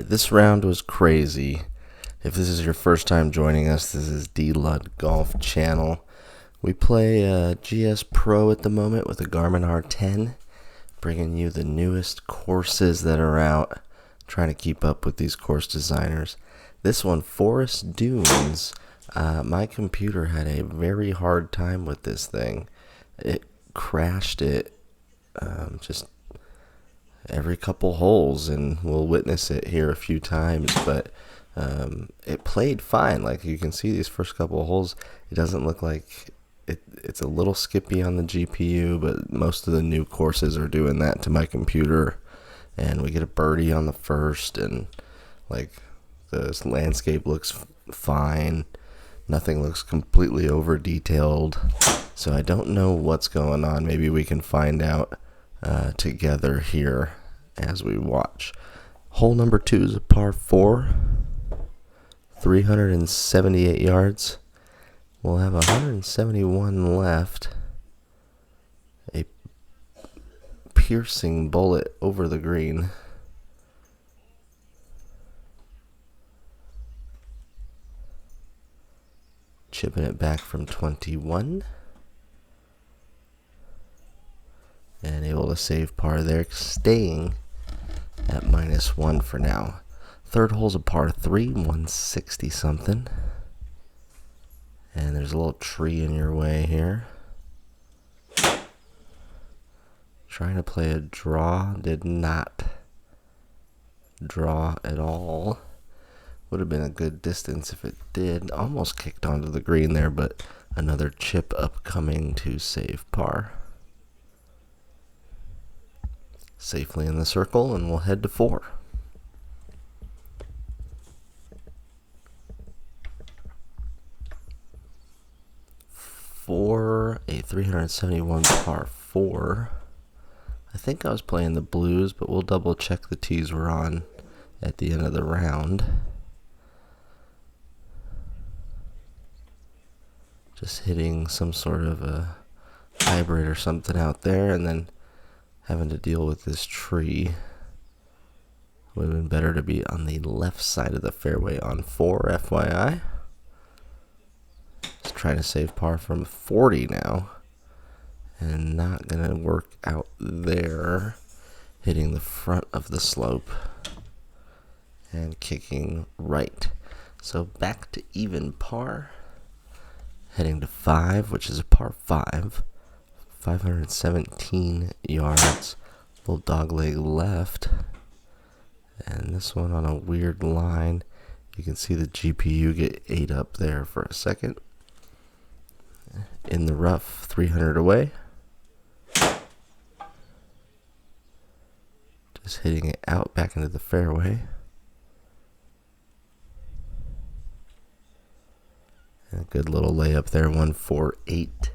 this round was crazy. If this is your first time joining us, this is D-Lud Golf Channel. We play GSPRO at the moment with a Garmin R10, bringing you the newest courses that are out, trying to keep up with these course designers. This one, Forest Dunes, my computer had a very hard time with this thing. It crashed it just every couple holes, and we'll witness it here a few times, but it played fine. Like you can see, these first couple of holes, it doesn't look like it's a little skippy on the GPU, but most of the new courses are doing that to my computer. And we get a birdie on the first, and like the landscape looks fine. Nothing looks completely over detailed, so I don't know what's going on. Maybe we can find out together here as we watch. Hole number 2 is a par 4, 378 yards. We'll have 171 left. A piercing bullet over the green. Chipping it back from 21. And able to save par there, staying at -1 for now. Third hole's a par 3, 160 something. And there's a little tree in your way here. Trying to play a draw, did not draw at all. Would have been a good distance if it did. Almost kicked onto the green there, but another chip upcoming to save par. Safely in the circle, and we'll head to 4. For a 371 par 4. I think I was playing the blues, but we'll double check the tees we're on at the end of the round. Just hitting some sort of a hybrid or something out there, and then having to deal with this tree. Would have been better to be on the left side of the fairway on 4, FYI. Just trying to save par from 40 now, and not gonna work out there. Hitting the front of the slope and kicking right. So back to even par. Heading to 5, which is a par 5. 517 yards. Little dogleg left. And this one on a weird line. You can see the GPU get ate up there for a second. In the rough, 300 away. Just hitting it out back into the fairway. And a good little layup there, 148.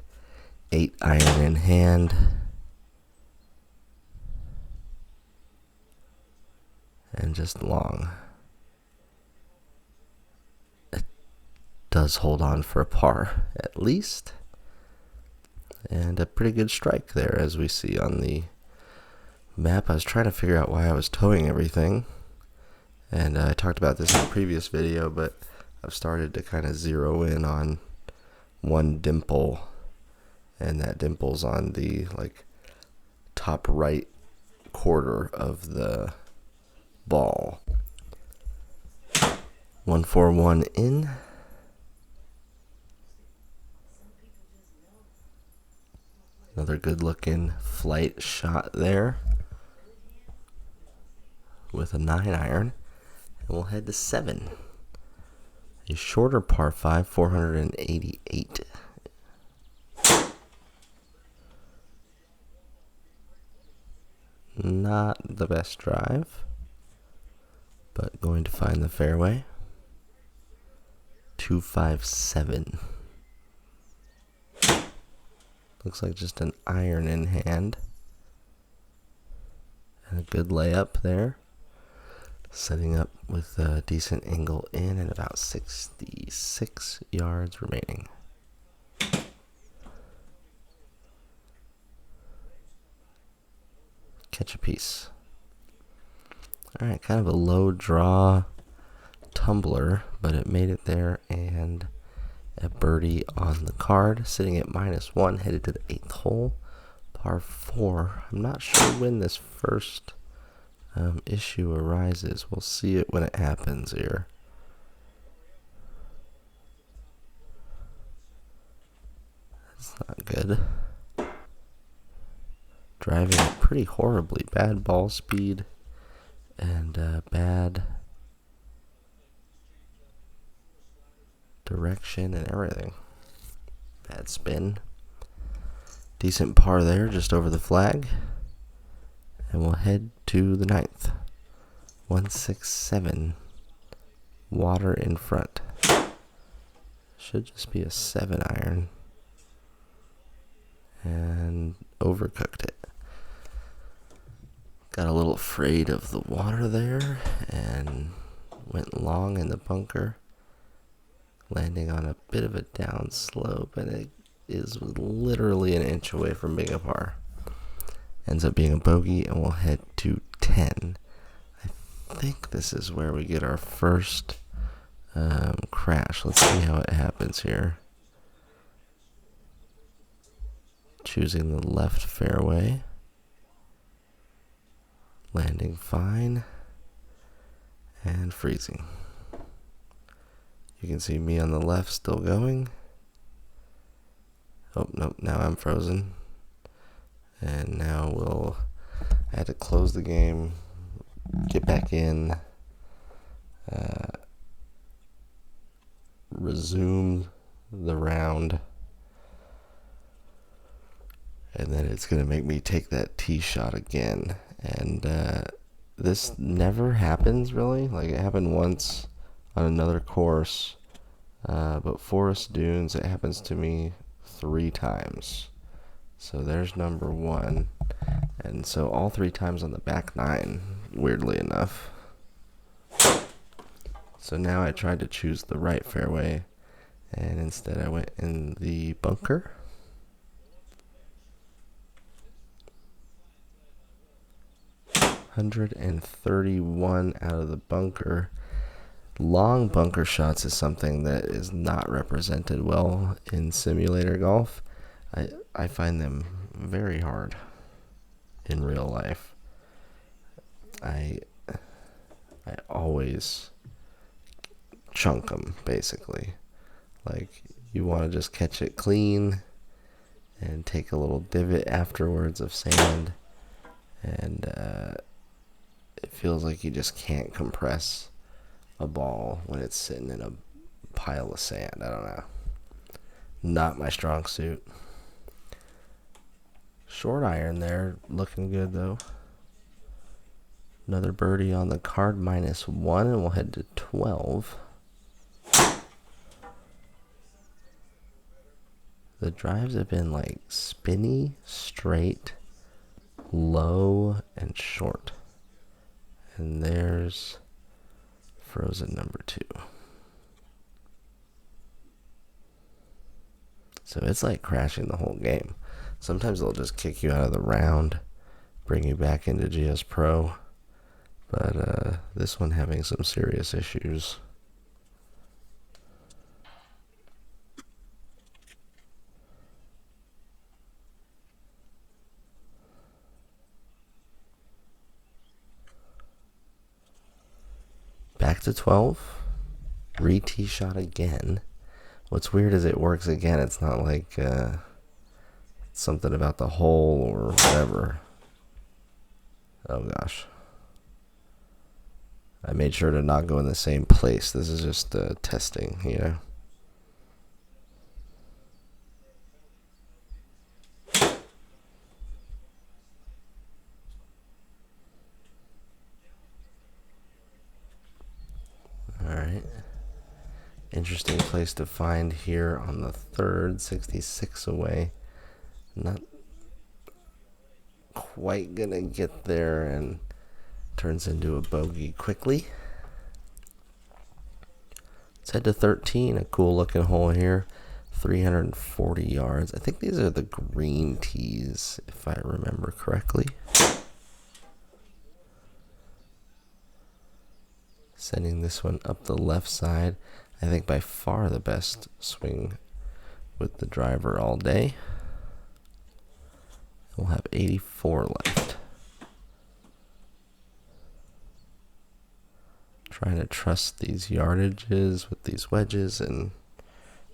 8 iron in hand. And just long. It does hold on for a par, at least. And a pretty good strike there, as we see on the map. I was trying to figure out why I was towing everything. And I talked about this in a previous video, but I've started to kind of zero in on one dimple. And that dimple's on the top right quarter of the ball. 141 in. Another good looking flight shot there with a 9 iron. And we'll head to 7. A shorter par 5, 488. Not the best drive, but going to find the fairway. 257. Looks like just an iron in hand. And a good layup there. Setting up with a decent angle in, and about 66 yards remaining. Catch a piece. Alright, kind of a low draw tumbler, but it made it there, and a birdie on the card, sitting at -1, headed to the 8th hole, par 4. I'm not sure when this first issue arises. We'll see it when it happens here. That's not good. Driving it pretty horribly. Bad ball speed and bad direction and everything. Bad spin. Decent par there, just over the flag. And we'll head to the 9th. 167. Water in front. Should just be a 7-iron. And overcooked it. Got a little afraid of the water there and went long in the bunker, landing on a bit of a down slope, and it is literally an inch away from being a par. Ends up being a bogey, and we'll head to 10. I think this is where we get our first crash. Let's see how it happens here. Choosing the left fairway. Landing fine. And freezing. You can see me on the left still going. Oh, nope, now I'm frozen. And now I had to close the game, get back in, resume the round, and then it's going to make me take that tee shot again. And this never happens, really. Like, it happened once on another course, but Forest Dunes, it happens to me 3 times. So there's number 1. And so all 3 times on the back 9, weirdly enough. So now I tried to choose the right fairway, and instead I went in the bunker. .131 out of the bunker. Long bunker shots is something that is not represented well in simulator golf. I find them very hard in real life. I always chunk them, basically. Like, you want to just catch it clean and take a little divot afterwards of sand, and it feels like you just can't compress a ball when it's sitting in a pile of sand. I don't know. Not my strong suit. Short iron there, looking good though. Another birdie on the card, -1, and we'll head to 12. The drives have been like spinny, straight, low, and short. And there's frozen number 2. So it's like crashing the whole game. Sometimes they'll just kick you out of the round, bring you back into GSPRO. But this one having some serious issues. Back to 12. Re-tee shot again. What's weird is it works again. It's not like something about the hole or whatever. Oh gosh. I made sure to not go in the same place. This is just testing, you know. Alright. Interesting place to find here on the 3rd, 66 away. Not quite gonna get there, and turns into a bogey quickly. Let's head to 13, a cool looking hole here. 340 yards. I think these are the green tees, if I remember correctly. Sending this one up the left side. I think by far the best swing with the driver all day. We'll have 84 left. Trying to trust these yardages with these wedges, and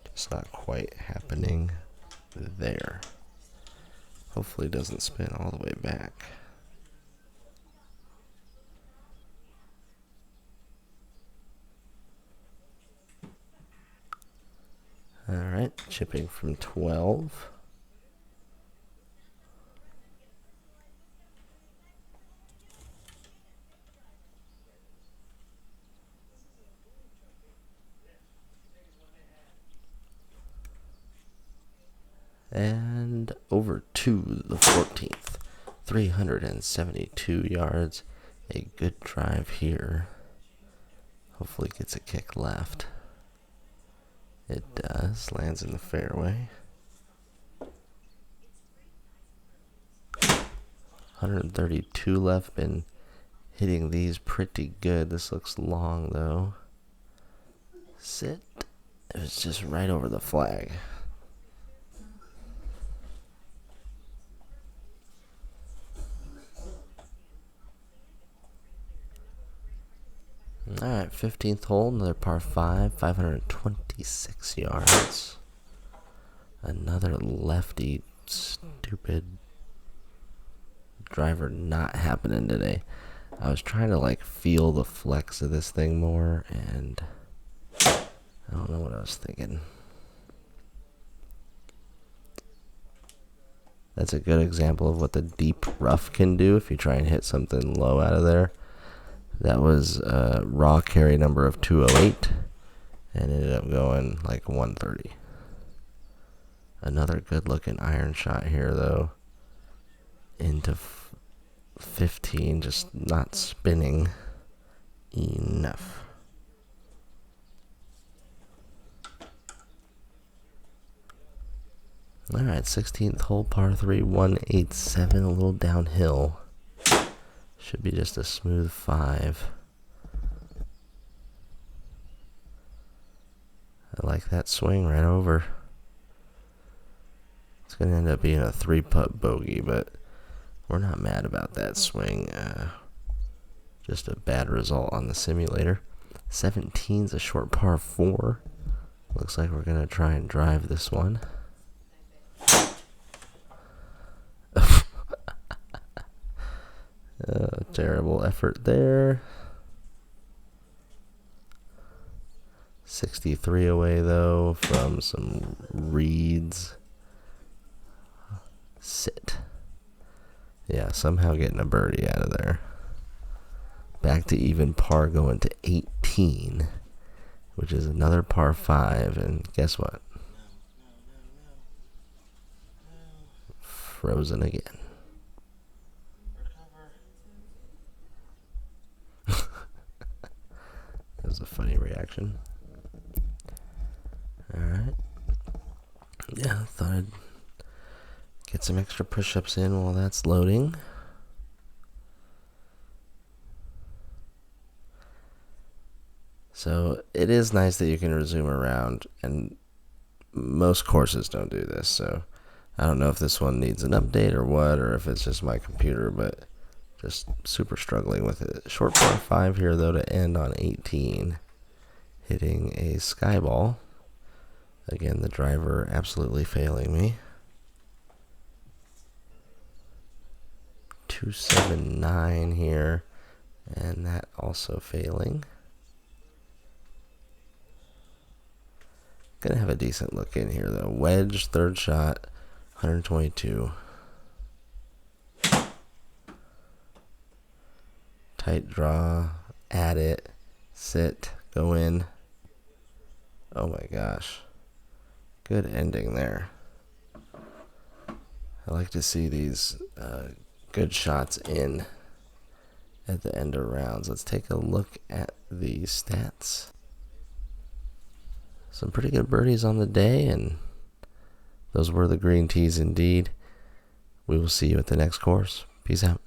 it's not quite happening there. Hopefully it doesn't spin all the way back. Alright, chipping from 12. And over to the 14th. 372 yards. A good drive here. Hopefully gets a kick left. It does. Lands in the fairway. 132 left. Been hitting these pretty good. This looks long though. Sit. It was just right over the flag. Alright, 15th hole, another par 5, 526 yards. Another lefty, stupid driver not happening today. I was trying to like feel the flex of this thing more, and I don't know what I was thinking. That's a good example of what the deep rough can do if you try and hit something low out of there. That was a raw carry number of 208 and ended up going like 130. Another good looking iron shot here though. Into 15, just not spinning enough. Alright, 16th hole, par 3, 187, a little downhill. Should be just a smooth 5. I like that swing right over. It's going to end up being a 3-putt bogey, but we're not mad about that swing. Just a bad result on the simulator. 17's a short par 4. Looks like we're going to try and drive this one. Terrible effort there. 63 away though from some reeds. Sit. Yeah, somehow getting a birdie out of there. Back to even par, going to 18, which is another par 5, and guess what? Frozen again. That was a funny reaction. Alright. Yeah, I thought I'd get some extra push-ups in while that's loading. So it is nice that you can resume around, and most courses don't do this, so I don't know if this one needs an update or what, or if it's just my computer, but just super struggling with it. Short par 5 here, though, to end on 18. Hitting a sky ball. Again, the driver absolutely failing me. 279 here, and that also failing. Gonna have a decent look in here, though. Wedge, third shot, 122. Tight draw, add it, sit, go in. Oh my gosh. Good ending there. I like to see these good shots in at the end of rounds. Let's take a look at the stats. Some pretty good birdies on the day, and those were the green tees indeed. We will see you at the next course. Peace out.